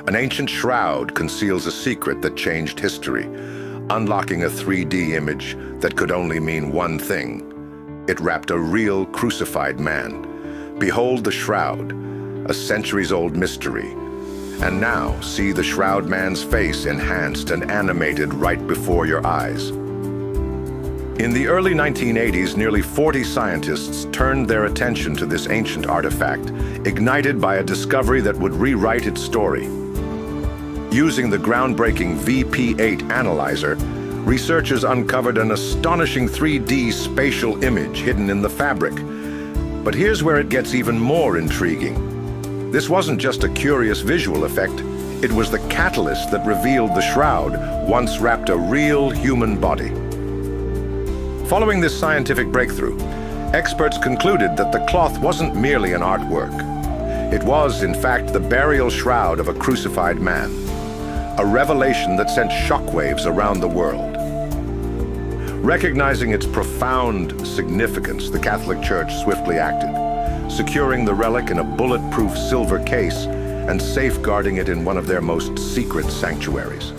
An ancient shroud conceals a secret that changed history, unlocking a 3D image that could only mean one thing. It wrapped a real crucified man. Behold the shroud, a centuries-old mystery. And now see the shroud man's face enhanced and animated right before your eyes. In the early 1980s, nearly 40 scientists turned their attention to this ancient artifact, ignited by a discovery that would rewrite its story. Using the groundbreaking VP8 analyzer, researchers uncovered an astonishing 3D spatial image hidden in the fabric. But here's where it gets even more intriguing. This wasn't just a curious visual effect, it was the catalyst that revealed the shroud once wrapped a real human body. Following this scientific breakthrough, experts concluded that the cloth wasn't merely an artwork. It was, in fact, the burial shroud of a crucified man. A revelation that sent shockwaves around the world. Recognizing its profound significance, the Catholic Church swiftly acted, securing the relic in a bulletproof silver case and safeguarding it in one of their most secret sanctuaries.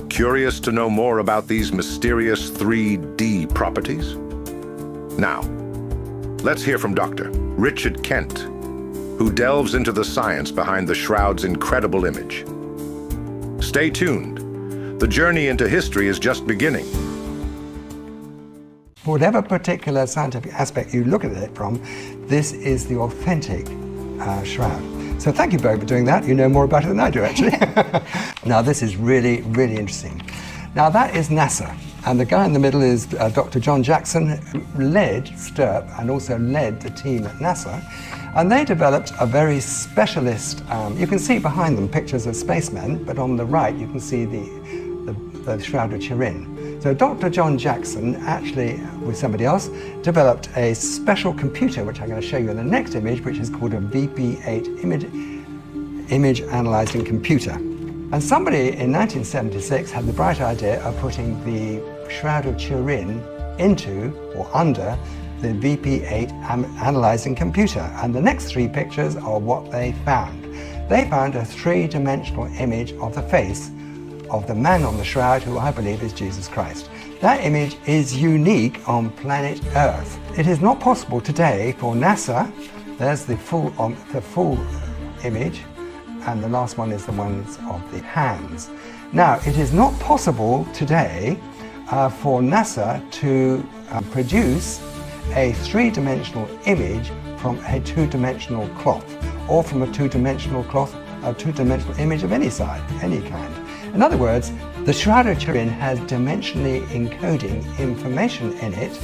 Curious to know more about these mysterious 3D properties? Now, let's hear from Dr. Richard Kent, who delves into the science behind the shroud's incredible image. Stay tuned. The journey into history is just beginning. Whatever particular scientific aspect you look at it from, this is the authentic shroud. So thank you, Bo, for doing that. You know more about it than I do, actually. Now, this is really, really interesting. Now, that is NASA. And the guy in the middle is Dr. John Jackson, who led STURP and also led the team at NASA. And they developed a very specialist, you can see behind them pictures of spacemen, but on the right you can see the Shroud of Turin. So Dr. John Jackson, actually with somebody else, developed a special computer, which I'm going to show you in the next image, which is called a VP8 image analyzing computer. And somebody in 1976 had the bright idea of putting the Shroud of Turin into or under the VP8 analyzing computer. And the next three pictures are what they found. They found a three-dimensional image of the face of the man on the shroud, who I believe is Jesus Christ. That image is unique on planet Earth. It is not possible today for NASA, there's the full image, and the last one is the ones of the hands. Now, it is not possible today for NASA to produce a three-dimensional image from a two-dimensional cloth, or from a two-dimensional cloth, a two-dimensional image of any size, any kind. In other words, the Shroud of Turin has dimensionally encoding information in it,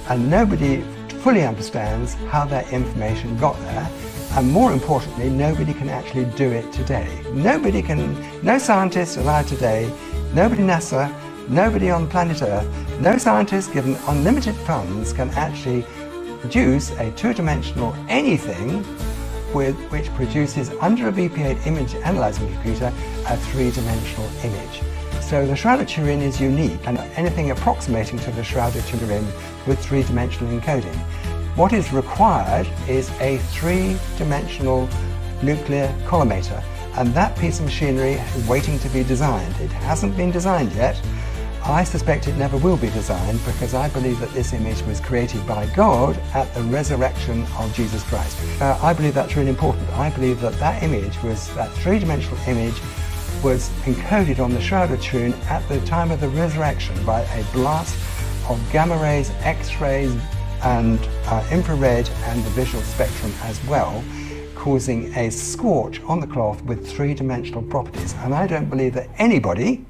and nobody fully understands how that information got there, and more importantly, nobody can actually do it today. No scientist alive today, nobody NASA, nobody on planet Earth, no scientist given unlimited funds can actually produce a two-dimensional anything which produces under a VP8 image analyzing computer a three-dimensional image. So the Shroud of Turin is unique, and anything approximating to the Shroud of Turin with three-dimensional encoding. What is required is a three-dimensional nuclear collimator, and that piece of machinery is waiting to be designed. It hasn't been designed yet. I suspect it never will be designed, because I believe that this image was created by God at the resurrection of Jesus Christ. I believe that's really important. I believe that that image that three-dimensional image was encoded on the Shroud of Turin at the time of the resurrection by a blast of gamma rays, X-rays, and infrared and the visual spectrum as well, causing a scorch on the cloth with three-dimensional properties. And I don't believe that anybody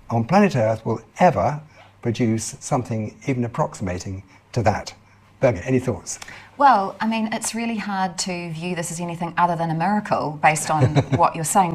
on planet Earth will ever produce something even approximating to that. Birgit, any thoughts? Well, I mean, it's really hard to view this as anything other than a miracle based on what you're saying.